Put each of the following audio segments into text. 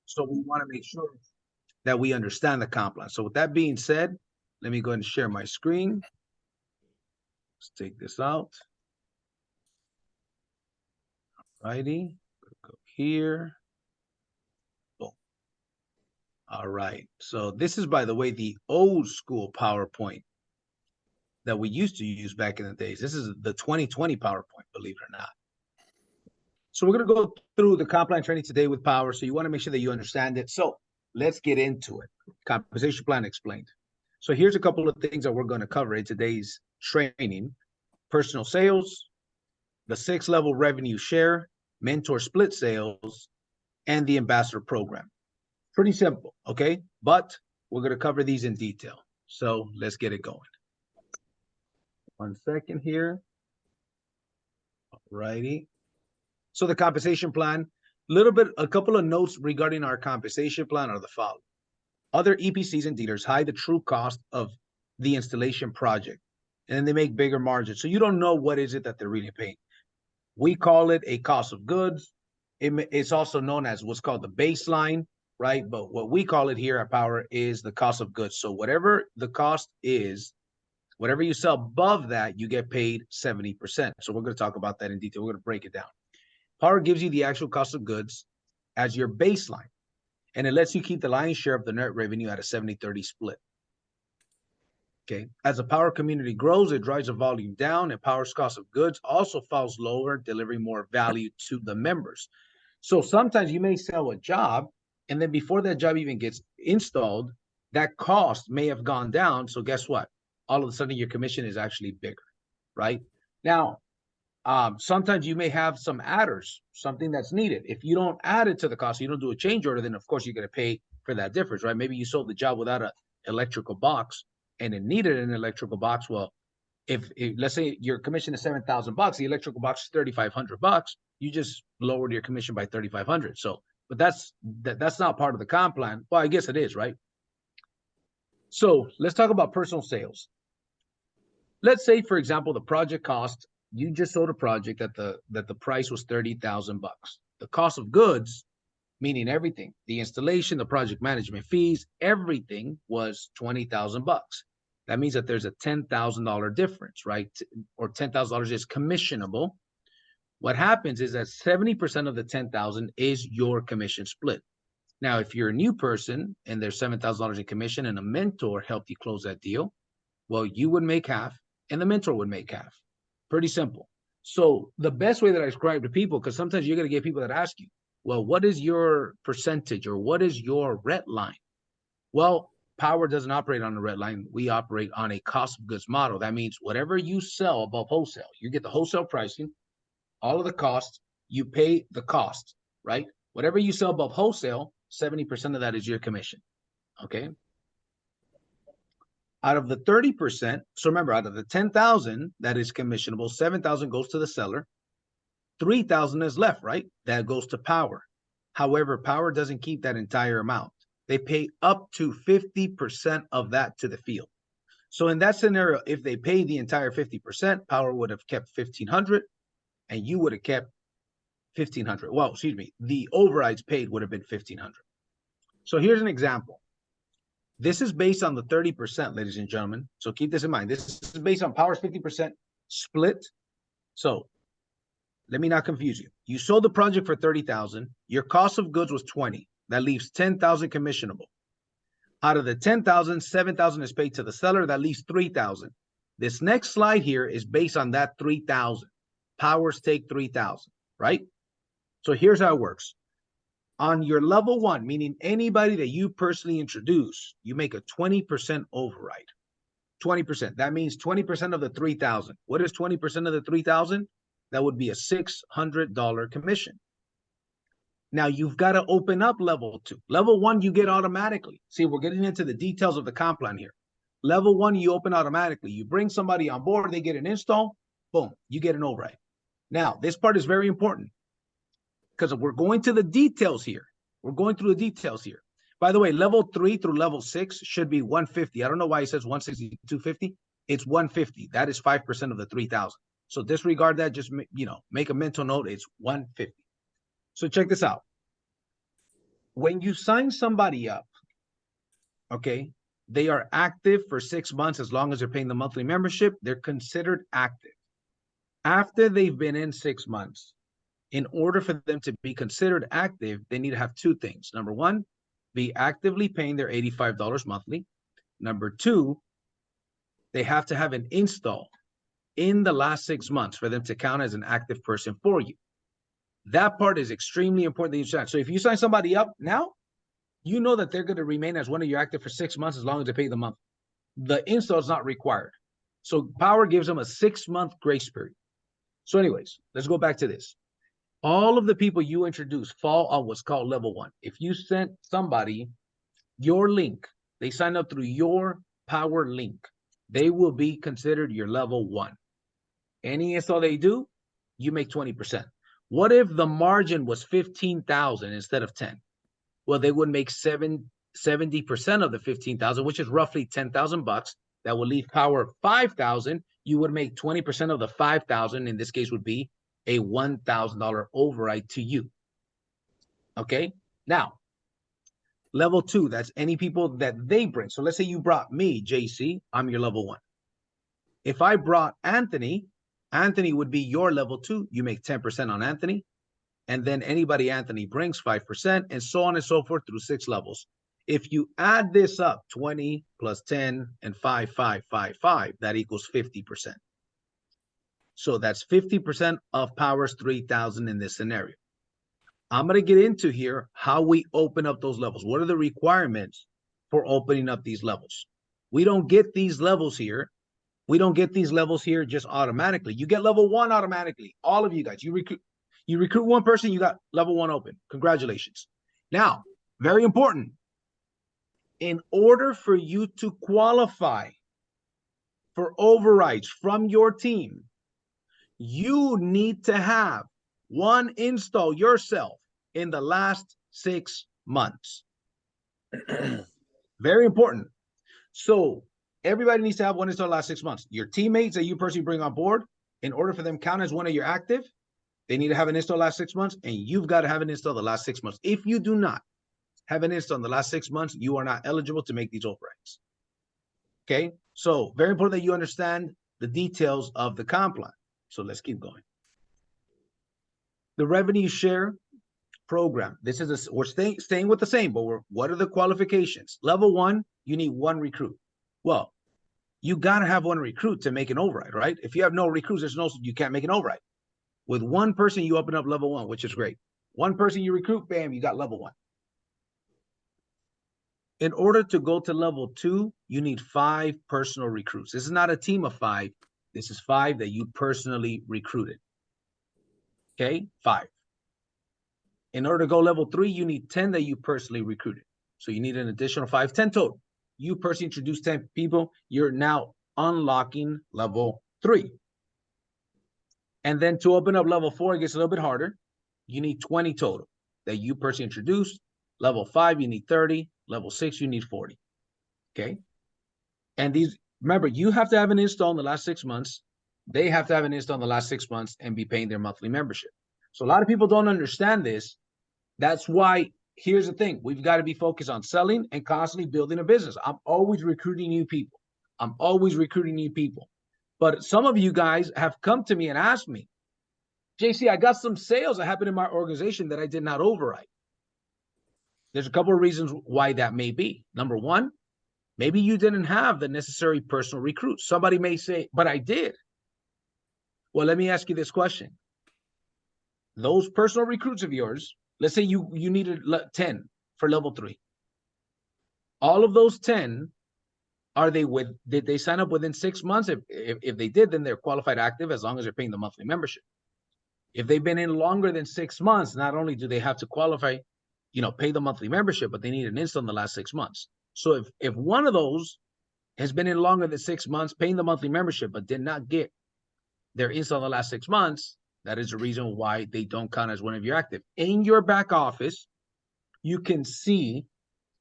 So we want to make sure that we understand the comp plan. So with that being said, let me go ahead and share my screen. Let's take this out. Righty, go here. Boom. All right. So this is, by the way, the old school PowerPoint that we used to use back in the days. This is the 2020 PowerPoint, believe it or not. So we're going to go through the comp plan training today with Powur. So you want to make sure that you understand it. So let's get into it. Compensation plan explained. So here's a couple of things that we're going to cover in today's training. Personal sales, the 6-level revenue share, mentor split sales, and the ambassador program. Pretty simple, okay? But we're going to cover these in detail. So let's get it going. 1 second here. All righty. So the compensation plan, a couple of notes regarding our compensation plan are the following. Other EPCs and dealers hide the true cost of the installation project, and then they make bigger margins. So you don't know what is it that they're really paying. We call it a cost of goods. It's also known as what's called the baseline, right? But what we call it here at Powur is the cost of goods. So whatever the cost is, whatever you sell above that, you get paid 70%. So we're going to talk about that in detail. We're going to break it down. Powur gives you the actual cost of goods as your baseline, and it lets you keep the lion's share of the net revenue at a 70-30 split. Okay. As the Powur community grows, it drives the volume down, and Powur's cost of goods also falls lower, delivering more value to the members. So sometimes you may sell a job, and then before that job even gets installed, that cost may have gone down. So guess what? All of a sudden, your commission is actually bigger, right? Now, sometimes you may have some adders, something that's needed. If you don't add it to the cost, you don't do a change order, then of course you're going to pay for that difference, right? Maybe you sold the job without an electrical box and it needed an electrical box. Well, if let's say your commission is $7,000, the electrical box is $3,500, you just lowered your commission by $3,500. So, but that's not part of the comp plan. Well, I guess it is, right? So let's talk about personal sales. Let's say, for example, the project cost. You just sold a project that the price was $30,000. The cost of goods, meaning everything, the installation, the project management fees, everything was $20,000. That means that there's a $10,000 difference, right? Or $10,000 is commissionable. What happens is that 70% of the $10,000 is your commission split. Now, if you're a new person and there's $7,000 in commission and a mentor helped you close that deal, well, you would make half and the mentor would make half. Pretty simple. So the best way that I describe to people, because sometimes you're going to get people that ask you, well, what is your percentage or what is your red line? Well, Powur doesn't operate on the red line. We operate on a cost of goods model. That means whatever you sell above wholesale, you get the wholesale pricing, all of the costs, you pay the cost, right? Whatever you sell above wholesale, 70% of that is your commission, okay? Out of the 30%, so remember, out of the 10,000 that is commissionable, 7,000 goes to the seller, 3,000 is left, right? That goes to Powur. However, Powur doesn't keep that entire amount. They pay up to 50% of that to the field. So in that scenario, if they pay the entire 50%, Powur would have kept 1,500, and you would have kept 1,500. Well, excuse me, the overrides paid would have been 1,500. So here's an example. This is based on the 30%, ladies and gentlemen. So keep this in mind. This is based on Powur's 50% split. So let me not confuse you. You sold the project for 30,000. Your cost of goods was 20. That leaves 10,000 commissionable. Out of the 10,000, 7,000 is paid to the seller. That leaves 3,000. This next slide here is based on that 3,000. Powur's take 3,000, right? So here's how it works. On your level one, meaning anybody that you personally introduce, you make a 20% override. 20%. That means 20% of the 3,000. What is 20% of the 3,000? That would be a $600 commission. Now you've got to open up level two. Level one, you get automatically. See, we're getting into the details of the comp plan here. Level one, you open automatically. You bring somebody on board, they get an install, boom, you get an override. Now, this part is very important, because we're going to the details here. We're going through the details here. By the way, level 3 through level 6 should be 150. I don't know why it says 160, 250. It's 150. That is 5% of the 3,000. So disregard that. Just, make a mental note. It's 150. So check this out. when you sign somebody up, okay, they are active for 6 months. As long as they're paying the monthly membership, they're considered active. After they've been in 6 months, in order for them to be considered active, they need to have two things. Number one, be actively paying their $85 monthly. Number two, they have to have an install in the last 6 months for them to count as an active person for you. That part is extremely important that you sign. So if you sign somebody up now, you know that they're going to remain as one of your active for 6 months as long as they pay the month. The install is not required. So Powur gives them a 6-month grace period. So anyways, let's go back to this. All of the people you introduce fall on what's called level 1. If you sent somebody your link, they sign up through your Powur link, they will be considered your level 1. Any install they do, you make 20%. What if the margin was 15,000 instead of 10? Well, they would make 70% of the 15,000, which is roughly 10,000 bucks. That will leave Powur 5,000. You would make 20% of the 5,000. In this case, would be a $1,000 override to you. Okay. Now, level 2, that's any people that they bring. So let's say you brought me, JC, I'm your level 1. If I brought Anthony, Anthony would be your level 2. You make 10% on Anthony. And then anybody Anthony brings 5%, and so on and so forth through 6 levels. If you add this up, 20 plus 10 and 5, 5, 5, 5, that equals 50%. So that's 50% of Powur's 3,000 in this scenario. I'm going to get into here how we open up those levels. What are the requirements for opening up these levels? We don't get these levels here. We don't get these levels here just automatically. You get level 1 automatically. All of you guys, you recruit one person, you got level 1 open. Congratulations. Now, very important. In order for you to qualify for overrides from your team, you need to have 1 install yourself in the last 6 months. Very important. So everybody needs to have 1 install last 6 months. Your teammates that you personally bring on board, in order for them to count as one of your active, they need to have an install last 6 months, and you've got to have an install the last 6 months. If you do not have an install in the last 6 months, you are not eligible to make these overrides. Okay, so very important that you understand the details of the comp plan. So let's keep going. The revenue share program. This is we're staying with the same, but what are the qualifications? Level 1, you need 1 recruit. Well, you got to have 1 recruit to make an override, right? If you have no recruits, you can't make an override. With 1 person, you open up level 1, which is great. 1 person you recruit, bam, you got level 1. In order to go to level 2, you need 5 personal recruits. This is not a team of 5. This is 5 that you personally recruited. Okay, 5. In order to go level 3, you need 10 that you personally recruited. So you need an additional 5, 10 total. You personally introduced 10 people. You're now unlocking level 3. And then to open up level 4, it gets a little bit harder. You need 20 total that you personally introduced. Level 5, you need 30. Level 6, you need 40. Okay. And these, remember, you have to have an install in the last 6 months. They have to have an install in the last 6 months and be paying their monthly membership. So a lot of people don't understand this. That's why, here's the thing. We've got to be focused on selling and constantly building a business. I'm always recruiting new people. But some of you guys have come to me and asked me, JC, I got some sales that happened in my organization that I did not override. There's a couple of reasons why that may be. Number 1, maybe you didn't have the necessary personal recruits. Somebody may say, but I did. Well, let me ask you this question. Those personal recruits of yours, let's say you needed 10 for level 3. All of those 10, did they sign up within 6 months? If they did, then they're qualified active as long as they're paying the monthly membership. If they've been in longer than 6 months, not only do they have to qualify, pay the monthly membership, but they need an install in the last 6 months. So if one of those has been in longer than 6 months, paying the monthly membership, but did not get their install in the last 6 months, that is the reason why they don't count as one of your active. In your back office, you can see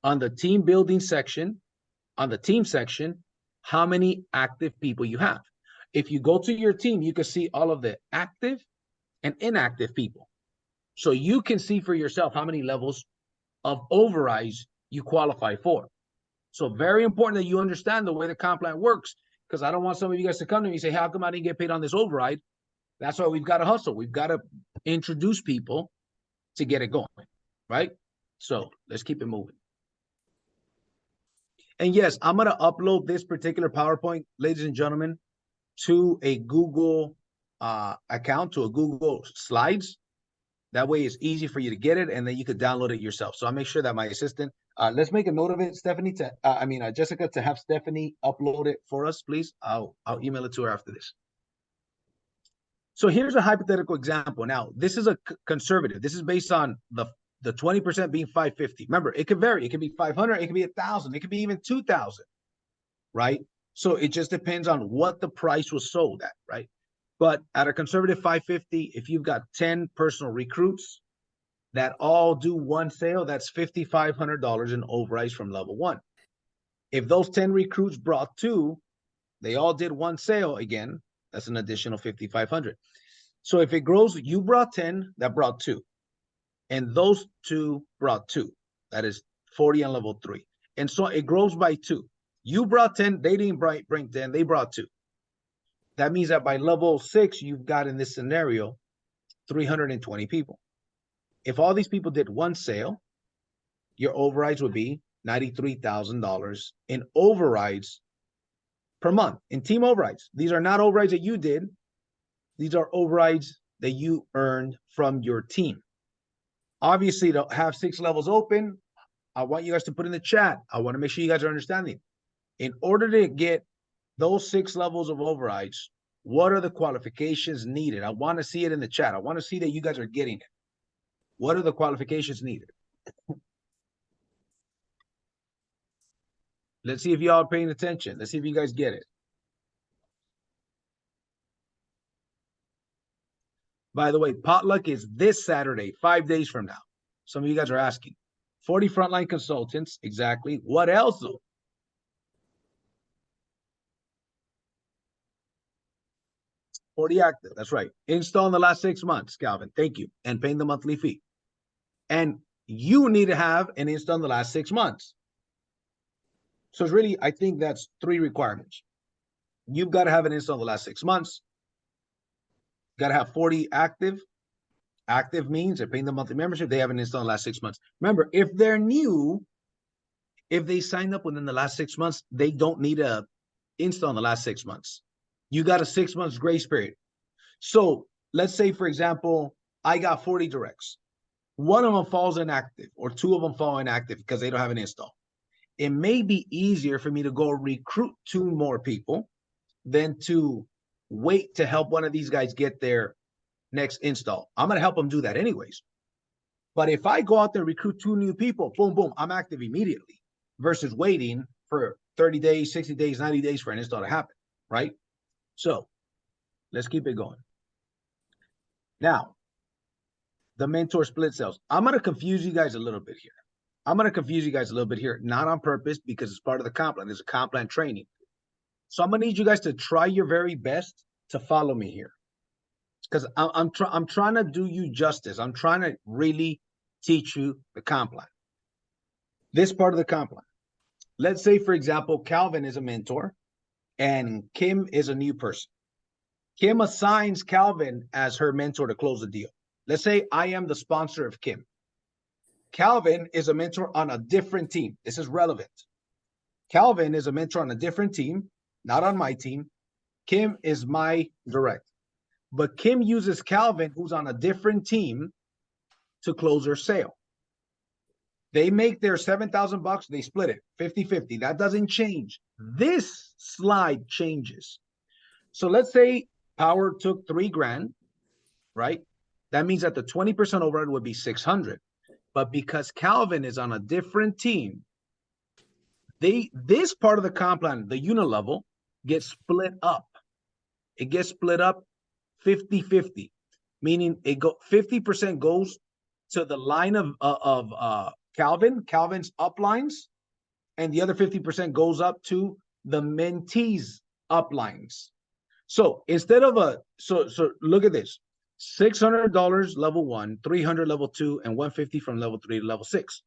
on the team building section, on the team section, how many active people you have. If you go to your team, you can see all of the active and inactive people. So you can see for yourself how many levels of overrides you qualify for. So very important that you understand the way the comp plan works, because I don't want some of you guys to come to me and say, how come I didn't get paid on this override? That's why we've got to hustle. We've got to introduce people to get it going, right? So let's keep it moving. And yes, I'm going to upload this particular PowerPoint, ladies and gentlemen, to a Google account, to a Google Slides. That way it's easy for you to get it, and then you could download it yourself. So I'll make sure that my assistant, let's make a note of it, Stephanie, Jessica, to have Stephanie upload it for us, please. I'll email it to her after this. So here's a hypothetical example. Now, this is a conservative. This is based on the 20% being 550. Remember, it could vary. It could be 500. It could be 1,000. It could be even 2,000, right? So it just depends on what the price was sold at, right? But at a conservative 550, if you've got 10 personal recruits that all do one sale, that's $5,500 in overrides from level 1. If those 10 recruits brought 2, they all did one sale again, that's an additional $5,500. So if it grows, you brought 10, that brought 2. And those 2 brought 2. That is 40 on level 3. And so it grows by 2. You brought 10, they didn't bring 10, they brought 2. That means that by level 6, you've got in this scenario 320 people. If all these people did one sale, your overrides would be $93,000 in overrides per month, in team overrides. These are not overrides that you did. These are overrides that you earned from your team. Obviously, to have 6 levels open, I want you guys to put in the chat. I want to make sure you guys are understanding. In order to get those 6 levels of overrides, what are the qualifications needed? I want to see it in the chat. I want to see that you guys are getting it. What are the qualifications needed? Let's see if y'all are paying attention. Let's see if you guys get it. By the way, potluck is this Saturday, 5 days from now. Some of you guys are asking. 40 frontline consultants, exactly. What else though? 40 active, that's right. Install in the last 6 months, Calvin, thank you. And paying the monthly fee. And you need to have an install in the last 6 months. So it's really, I think that's 3 requirements. You've got to have an install in the last 6 months. Got to have 40 active. Active means they're paying the monthly membership. They have an install in the last 6 months. Remember, if they're new, if they signed up within the last 6 months, they don't need a install in the last 6 months. You got a 6 months grace period. So let's say, for example, I got 40 directs. One of them falls inactive or 2 of them fall inactive because they don't have an install. It may be easier for me to go recruit 2 more people than to wait to help one of these guys get their next install. I'm going to help them do that anyways. But if I go out there and recruit 2 new people, boom, boom, I'm active immediately versus waiting for 30 days, 60 days, 90 days for an install to happen, right? So let's keep it going. Now, the mentor split sales. I'm going to confuse you guys a little bit here. Not on purpose because it's part of the comp plan. There's a comp plan training. So I'm going to need you guys to try your very best to follow me here. Because I'm trying to do you justice. I'm trying to really teach you the comp plan. This part of the comp plan. Let's say, for example, Calvin is a mentor and Kim is a new person. Kim assigns Calvin as her mentor to close the deal. Let's say I am the sponsor of Kim. Calvin is a mentor on a different team. This is relevant. Calvin is a mentor on a different team, not on my team. Kim is my direct. But Kim uses Calvin, who's on a different team, to close her sale. They make their $7,000, they split it 50-50. That doesn't change. This slide changes. So let's say Powur took $3,000, right? That means that the 20% override would be 600. But because Calvin is on a different team, this part of the comp plan, the unit level, gets split up. It gets split up 50-50, meaning 50% goes to the line of Calvin's uplines, and the other 50% goes up to the mentees uplines. So instead of so look at this: $600 level 1, $300 level 2, and $150 from level 3 to level 6.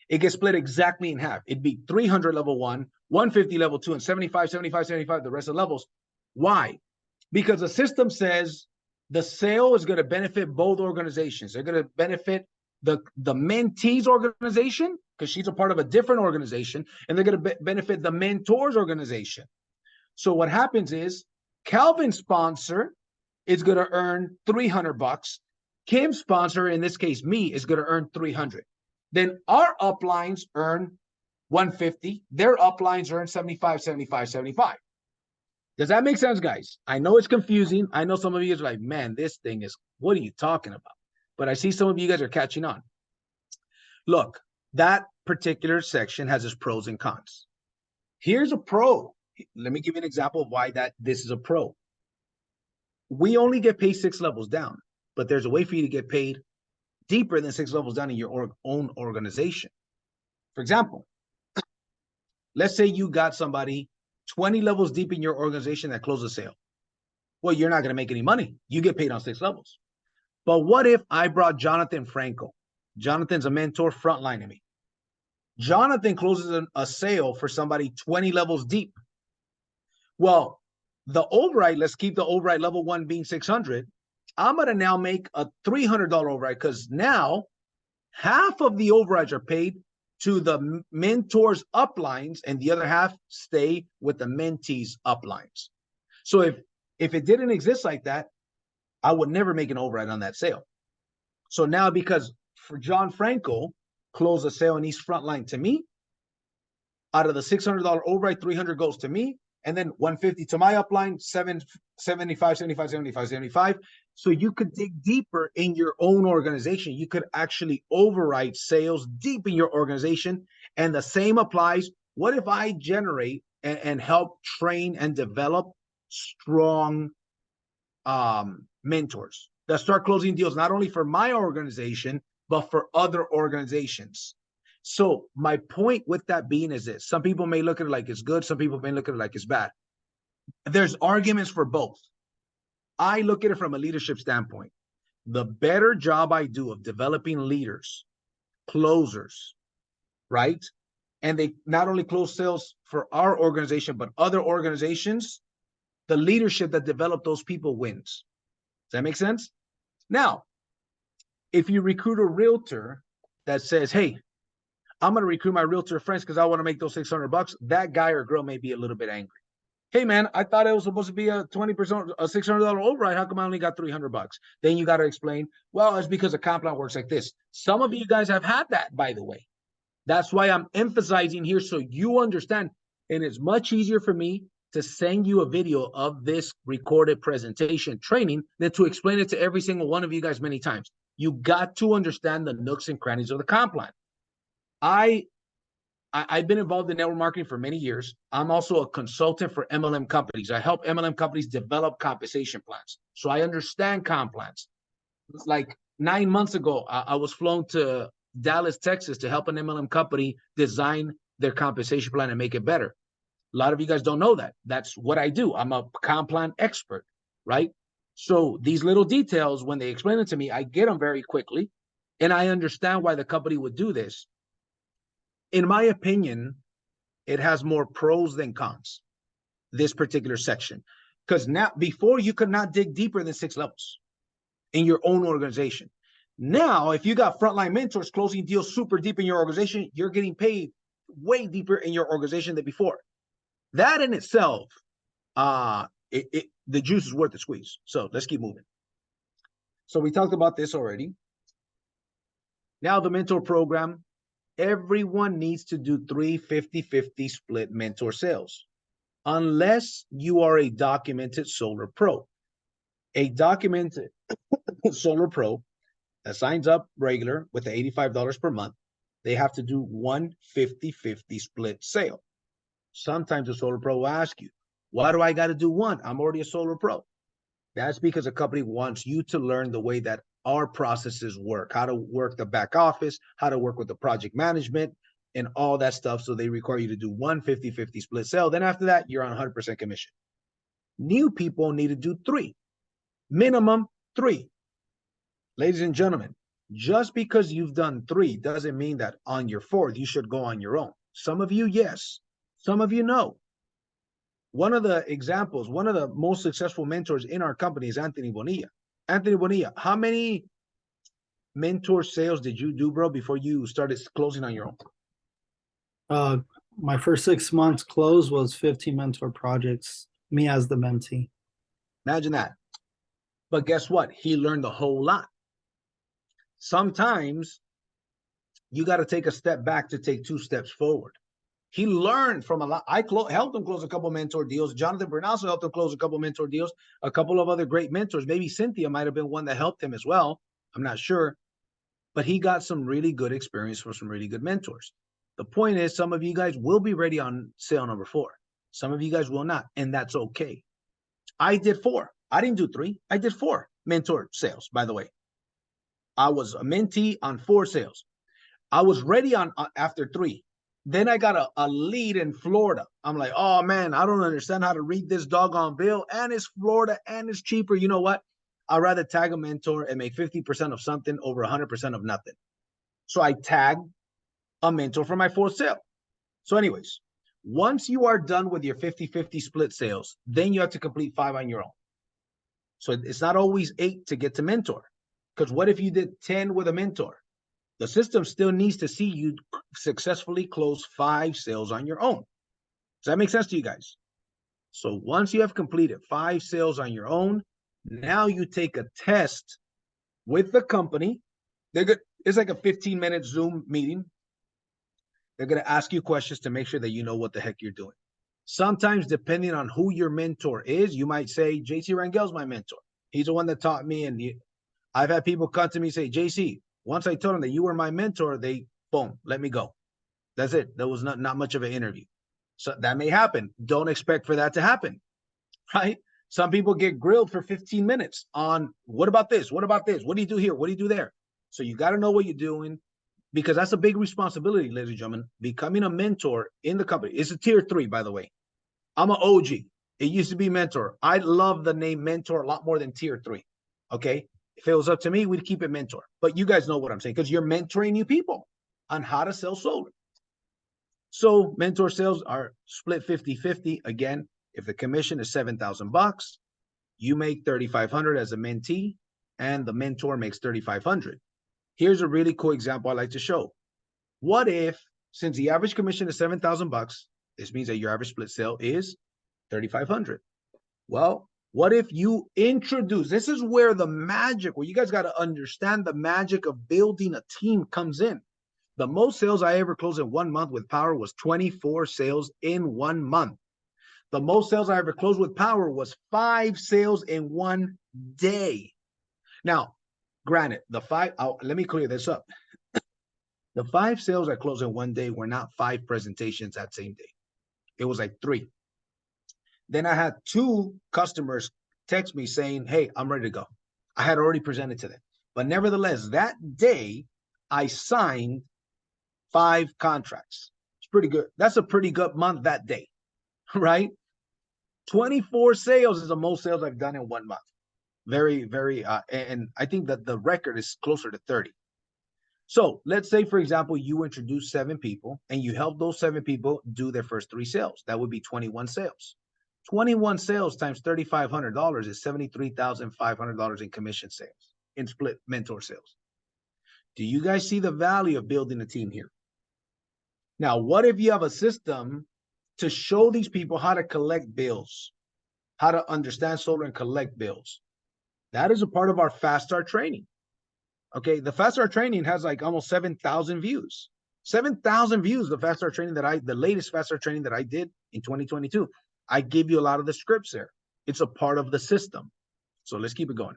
it gets split exactly in half. It'd be 300 level 1, 150 level 2, and 75, 75, 75, the rest of the levels. Why? Because the system says the sale is going to benefit both organizations. They're going to benefit the mentee's organization, because she's a part of a different organization, and they're going to benefit the mentor's organization. So what happens is Calvin's sponsor is going to earn $300. Kim's sponsor, in this case me, is going to earn 300. Then our uplines earn 150. Their uplines earn 75, 75, 75. Does that make sense, guys? I know it's confusing. I know some of you are like, man, this thing is, what are you talking about? But I see some of you guys are catching on. Look, that particular section has its pros and cons. Here's a pro. Let me give you an example of why this is a pro. We only get paid 6 levels down, but there's a way for you to get paid deeper than 6 levels down in your own organization. For example, let's say you got somebody 20 levels deep in your organization that closed a sale. Well, you're not going to make any money. You get paid on 6 levels. But what if I brought Jonathan Franco? Jonathan's a mentor frontlining me. Jonathan closes a sale for somebody 20 levels deep. Well, the override, let's keep the override level 1 being 600. I'm going to now make a $300 override, because now half of the overrides are paid to the mentor's uplines, and the other half stay with the mentee's uplines. So if it didn't exist like that, I would never make an override on that sale. So now, because for John Franco close a sale and he's frontline to me, out of the $600 override, 300 goes to me, and then 150 to my upline, 75, 75, 75, 75. So you could dig deeper in your own organization. You could actually override sales deep in your organization. And the same applies. What if I generate and help train and develop strong mentors that start closing deals, not only for my organization, but for other organizations? So my point with that being is this: some people may look at it like it's good, some people may look at it like it's bad. There's arguments for both. I look at it from a leadership standpoint. The better job I do of developing leaders, closers, right? And they not only close sales for our organization, but other organizations, the leadership that develop those people wins. Does that make sense? Now, if you recruit a realtor that says, hey, I'm going to recruit my realtor friends because I want to make those $600, that guy or girl may be a little bit angry. Hey, man, I thought it was supposed to be a 20%, a $600 override. How come I only got $300? Then you got to explain, well, it's because the comp plan works like this. Some of you guys have had that, by the way. That's why I'm emphasizing here, so you understand. And it's much easier for me to send you a video of this recorded presentation training than to explain it to every single one of you guys many times. You got to understand the nooks and crannies of the comp plan. I've been involved in network marketing for many years. I'm also a consultant for MLM companies. I help MLM companies develop compensation plans. So I understand comp plans. Like 9 months ago, I was flown to Dallas, Texas to help an MLM company design their compensation plan and make it better. A lot of you guys don't know that. That's what I do. I'm a comp plan expert, right? So these little details, when they explain it to me, I get them very quickly. And I understand why the company would do this. In my opinion, it has more pros than cons, this particular section. Because now, before, you could not dig deeper than 6 levels in your own organization. Now, if you got frontline mentors closing deals super deep in your organization, you're getting paid way deeper in your organization than before. That in itself, the juice is worth the squeeze. So let's keep moving. So we talked about this already. Now the mentor program. Everyone needs to do 3 50-50 split mentor sales, unless you are a documented solar pro. A documented solar pro that signs up regular with the $85 per month, they have to do 1 50-50 split sale. Sometimes a solar pro will ask you, why do I got to do one? I'm already a solar pro. That's because a company wants you to learn the way that our processes work, how to work the back office, how to work with the project management and all that stuff. So they require you to do 1 50-50 split sale. Then after that, you're on 100% commission. New people need to do 3, minimum 3. Ladies and gentlemen, Just because you've done 3 doesn't mean that on your 4th you should go on your own. Some of you, yes. Some of you, no. One of the examples, one of the most successful mentors in our company is Anthony Bonilla. Anthony Bonilla, how many mentor sales did you do, bro, before you started closing on your own? My first 6 months close was 15 mentor projects, me as the mentee. Imagine that. But guess what? He learned a whole lot. Sometimes you got to take a step back to take 2 steps forward. He learned from a lot. I helped him close a couple mentor deals. Jonathan Bernalso helped him close a couple mentor deals. A couple of other great mentors. Maybe Cynthia might have been one that helped him as well. I'm not sure. But he got some really good experience from some really good mentors. The point is, some of you guys will be ready on sale number 4. Some of you guys will not, and that's okay. I did 4. I didn't do 3. I did 4 mentor sales, by the way. I was a mentee on 4 sales. I was ready on after 3. Then I got a lead in Florida. I'm like, oh, man, I don't understand how to read this doggone bill. And it's Florida and it's cheaper. You know what? I'd rather tag a mentor and make 50% of something over 100% of nothing. So I tagged a mentor for my 4th sale. So anyways, once you are done with your 50-50 split sales, then you have to complete 5 on your own. So it's not always 8 to get to mentor. Because what if you did 10 with a mentor? The system still needs to see you successfully close 5 sales on your own. Does that make sense to you guys? So once you have completed 5 sales on your own, now you take a test with the company. It's like a 15-minute Zoom meeting. They're going to ask you questions to make sure that you know what the heck you're doing. Sometimes, depending on who your mentor is, you might say, JC Rangel's my mentor. He's the one that taught me. And I've had people come to me and say, JC, once I told them that you were my mentor, they, boom, let me go. That's it. That was not much of an interview. So that may happen. Don't expect for that to happen, right? Some people get grilled for 15 minutes on what about this? What about this? What do you do here? What do you do there? So you got to know what you're doing, because that's a big responsibility, ladies and gentlemen. Becoming a mentor in the company. It's a tier 3, by the way. I'm an OG. It used to be mentor. I love the name mentor a lot more than tier 3. Okay. If it was up to me, we'd keep it mentor. But you guys know what I'm saying, because you're mentoring new people on how to sell solar. So mentor sales are split 50-50. Again, if the commission is $7,000, you make $3,500 as a mentee, and the mentor makes $3,500. Here's a really cool example I like to show. What if, since the average commission is $7,000, this means that your average split sale is $3,500. Well, what if you introduce, this is where the magic, where you guys got to understand the magic of building a team comes in. The most sales I ever closed in 1 month with Powur was 24 sales in 1 month. The most sales I ever closed with Powur was 5 sales in 1 day. Now, granted, let me clear this up. The 5 sales I closed in 1 day were not 5 presentations that same day. It was like 3. Then I had 2 customers text me saying, hey, I'm ready to go. I had already presented to them. But nevertheless, that day, I signed 5 contracts. It's pretty good. That's a pretty good month that day, right? 24 sales is the most sales I've done in 1 month. Very, very, and I think that the record is closer to 30. So let's say, for example, you introduce 7 people and you help those 7 people do their first 3 sales. That would be 21 sales. 21 sales times $3,500 is $73,500 in commission sales, in split mentor sales. Do you guys see the value of building a team here? Now, what if you have a system to show these people how to collect bills, how to understand solar and collect bills? That is a part of our Fast Start training. Okay, the Fast Start training has like almost 7,000 views. 7,000 views, the latest Fast Start training that I did in 2022. I give you a lot of the scripts there. It's a part of the system. So let's keep it going.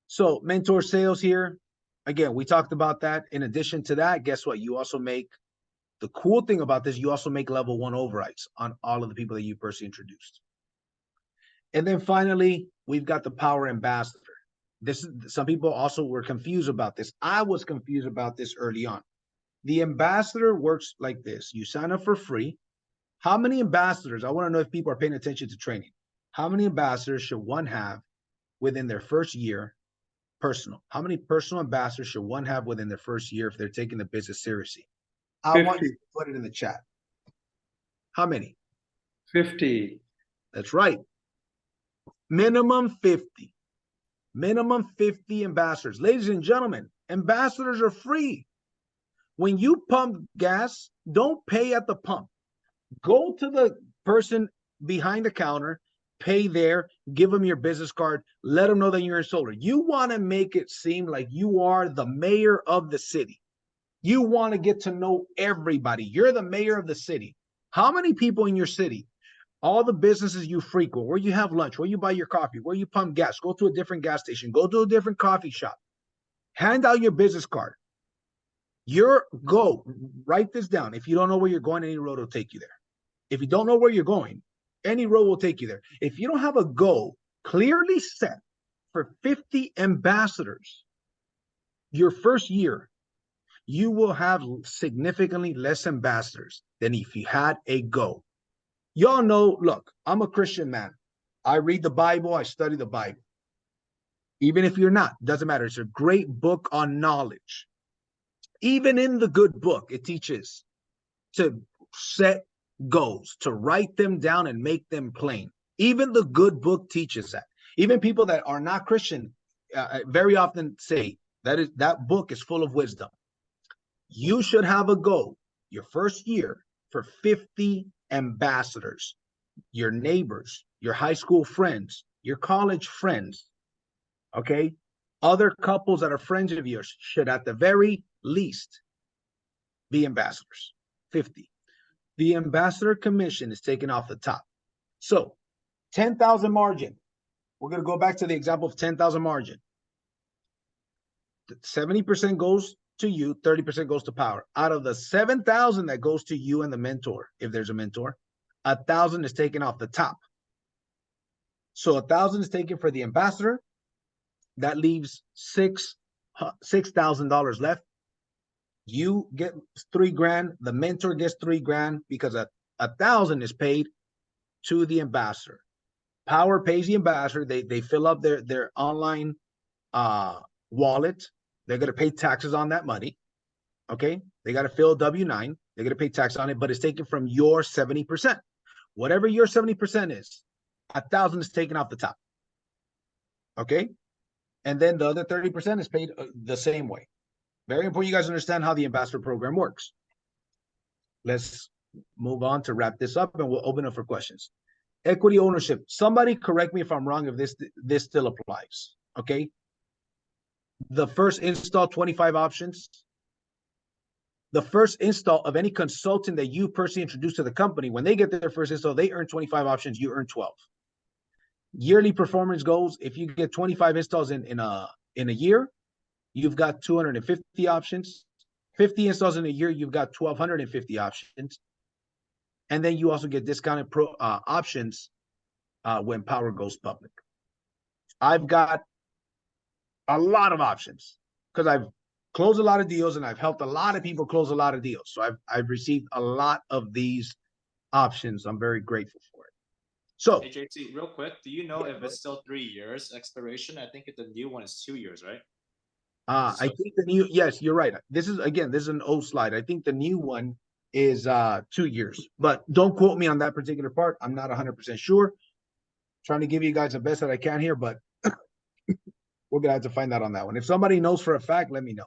So mentor sales here. Again, we talked about that. In addition to that, guess what? You also make, the cool thing about this, you also make level 1 overrides on all of the people that you personally introduced. And then finally, we've got the Powur ambassador. Some people also were confused about this. I was confused about this early on. The ambassador works like this. You sign up for free. How many ambassadors? I want to know if people are paying attention to training. How many ambassadors should one have within their first year personal. How many personal ambassadors should one have within their first year if they're taking the business seriously? I want you 50. to put it in the chat. How many? 50. That's right. Minimum 50. Minimum 50 ambassadors. Ladies and gentlemen, ambassadors are free. When you pump gas, don't pay at the pump. Go to the person behind the counter, pay there, give them your business card, let them know that you're in solar. You want to make it seem like you are the mayor of the city. You want to get to know everybody. You're the mayor of the city. How many people in your city, all the businesses you frequent, where you have lunch, where you buy your coffee, where you pump gas, go to a different gas station, go to a different coffee shop, hand out your business card. Write this down. If you don't know where you're going, any road will take you there. If you don't know where you're going, any road will take you there. If you don't have a goal clearly set for 50 ambassadors your first year, you will have significantly less ambassadors than if you had a goal. Y'all know, look, I'm a Christian man. I read the Bible, I study the Bible. Even if you're not, doesn't matter. It's a great book on knowledge. Even in the good book, it teaches to set goals, to write them down and make them plain. Even the good book teaches that. Even people that are not Christian very often say that book is full of wisdom. You should have a goal your first year for 50 ambassadors, your neighbors, your high school friends, your college friends, okay? Other couples that are friends of yours should at the very least be ambassadors, 50. The ambassador commission is taken off the top. So 10,000 margin. We're going to go back to the example of 10,000 margin. 70% goes to you, 30% goes to Powur. Out of the 7,000 that goes to you and the mentor, if there's a mentor, 1,000 is taken off the top. So 1,000 is taken for the ambassador. That leaves $6,000 left. You get $3,000. The mentor gets $3,000 because 1,000 is paid to the ambassador. Powur pays the ambassador. They fill up their online wallet. They're going to pay taxes on that money. Okay, they got to fill a W-9. They're going to pay tax on it, but it's taken from your 70%. Whatever your 70% is, 1,000 is taken off the top. Okay, and then the other 30% is paid the same way. Very important you guys understand how the ambassador program works. Let's move on to wrap this up, and we'll open up for questions. Equity ownership. Somebody correct me if I'm wrong, if this still applies. Okay. The first install, 25 options. The first install of any consultant that you personally introduce to the company, when they get their first install, they earn 25 options, you earn 12. Yearly performance goals. If you get 25 installs in a year, you've got 250 options. 50 installs in a year, you've got 1,250 options. And then you also get discounted options when Powur goes public. I've got a lot of options because I've closed a lot of deals and I've helped a lot of people close a lot of deals. So I've received a lot of these options. I'm very grateful for it. So, hey JT, real quick, do you know if it's still 3 years expiration? I think the new one is 2 years, right? I think the new, yes, you're right. This is an old slide. I think the new one is 2 years, but don't quote me on that particular part. I'm not 100% sure. Trying to give you guys the best that I can here, but we're gonna have to find out on that one. If somebody knows for a fact, let me know.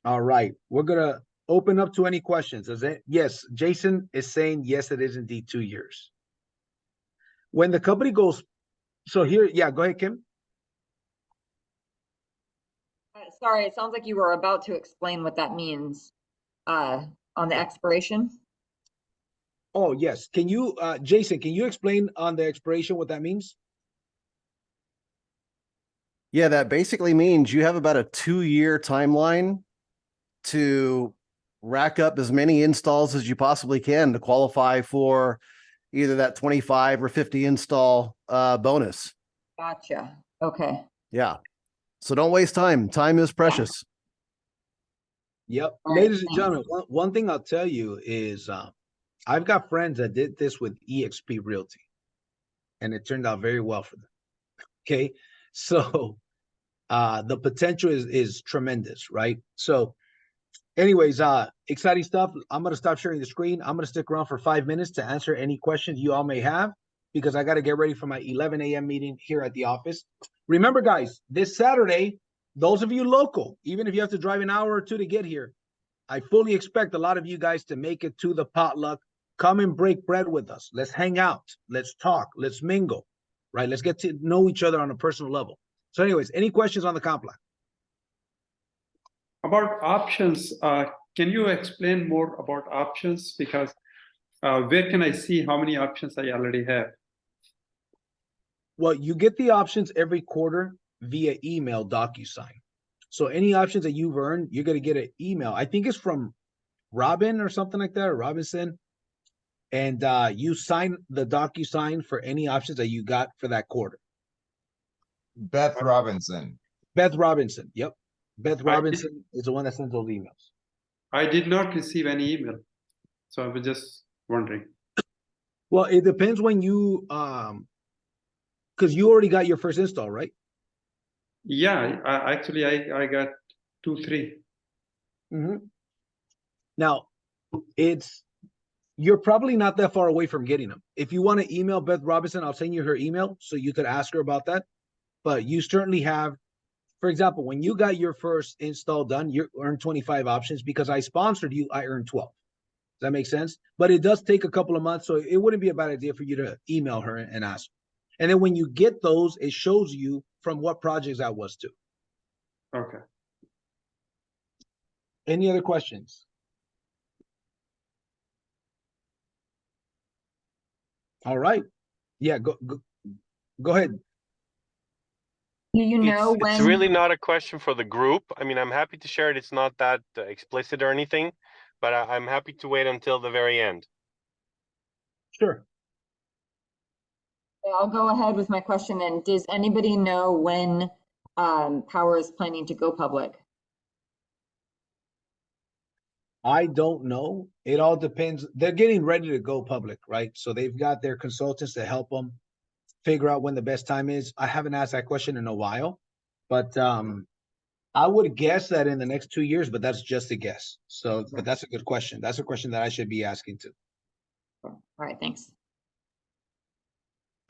All right, we're gonna open up to any questions. Is it? Yes, Jason is saying yes, it is indeed 2 years. When the company goes, so here, yeah, go ahead, Kim. Sorry, it sounds like you were about to explain what that means on the expiration. Oh, yes. Can you, Jason, can you explain on the expiration what that means? Yeah, that basically means you have about a 2-year timeline to rack up as many installs as you possibly can to qualify for either that 25 or 50 install bonus. Gotcha. Okay. Yeah. So don't waste time. Time is precious. Yep. All right, Ladies and thanks. gentlemen, one thing I'll tell you is I've got friends that did this with eXp Realty, and it turned out very well for them. Okay. So the potential is tremendous, right? So anyways, exciting stuff. I'm gonna stop sharing the screen. I'm gonna stick around for 5 minutes to answer any questions you all may have because I gotta get ready for my 11 a.m. meeting here at the office. Remember, guys, this Saturday, those of you local, even if you have to drive an hour or two to get here, I fully expect a lot of you guys to make it to the potluck. Come and break bread with us. Let's hang out. Let's talk. Let's mingle, right? Let's get to know each other on a personal level. So anyways, any questions on the comp plan? About options, can you explain more about options? Because where can I see how many options I already have? Well, you get the options every quarter via email DocuSign. So any options that you've earned, you're going to get an email. I think it's from Robin or something like that, or Robinson. And you sign the DocuSign for any options that you got for that quarter. Beth Robinson. Beth Robinson. Yep. Beth I- Robinson is the one that sends those emails. I did not receive any email, so I was just wondering. Well, it depends when you because you already got your first install, right? Yeah, actually, I got 2, 3. Mm-hmm. Now, you're probably not that far away from getting them. If you want to email Beth Robinson, I'll send you her email so you could ask her about that. But you certainly have, for example, when you got your first install done, you earned 25 options. Because I sponsored you, I earned 12. Does that make sense? But it does take a couple of months, so it wouldn't be a bad idea for you to email her and ask. And then when you get those, it shows you from what projects that was to. Okay. Any other questions? All right. Yeah, go ahead. Do you know It's when? really not a question for the group. I mean, I'm happy to share it. It's not that explicit or anything, but I'm happy to wait until the very end. Sure. I'll go ahead with my question then. Does anybody know when Powur is planning to go public? I don't know. It all depends. They're getting ready to go public, right? So they've got their consultants to help them figure out when the best time is. I haven't asked that question in a while, but I would guess that in the next 2 years, but that's just a guess. So, but that's a good question. That's a question that I should be asking too. All right, thanks.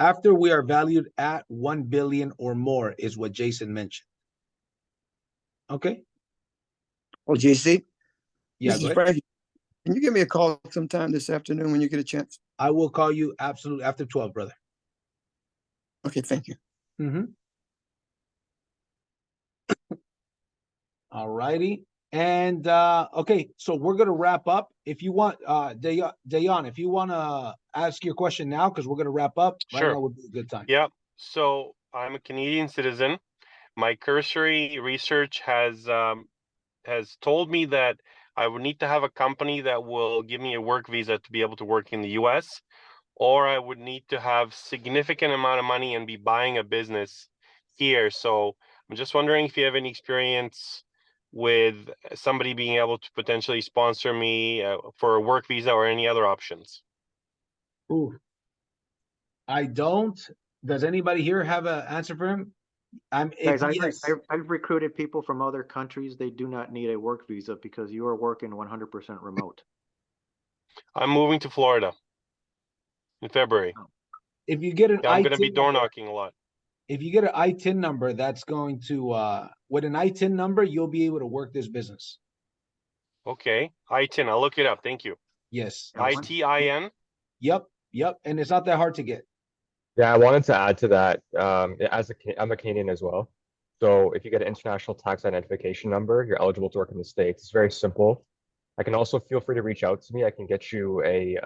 After we are valued at 1 billion or more is what Jason mentioned. Okay. Well, JC, Yeah, this go is ahead. Frankie. Can you give me a call sometime this afternoon when you get a chance? I will call you absolutely after 12, brother. Okay, thank you. Mm-hmm. All righty. And okay, so we're gonna wrap up. If you want, Dayan, if you want to ask your question now, because we're gonna wrap up. Right Sure. now would be a good time. Yeah. So I'm a Canadian citizen. My cursory research has told me that I would need to have a company that will give me a work visa to be able to work in the US, or I would need to have significant amount of money and be buying a business here. So I'm just wondering if you have any experience with somebody being able to potentially sponsor me for a work visa or any other options. Ooh. I don't. Does anybody here have an answer for him? Guys, Yes. I've recruited people from other countries. They do not need a work visa because you are working 100% remote. I'm moving to Florida in February. If you get an Yeah, I'm going to be ITIN door number, knocking a lot. if you get an ITIN number, that's going to with an ITIN number, you'll be able to work this business. Okay, ITIN. I'll look it up. Thank you. Yes. Yeah, ITIN. Yep. And it's not that hard to get. Yeah, I wanted to add to that. I'm a Canadian as well. So if you get an international tax identification number, you're eligible to work in the States. It's very simple. I can also feel free to reach out to me. I can get you a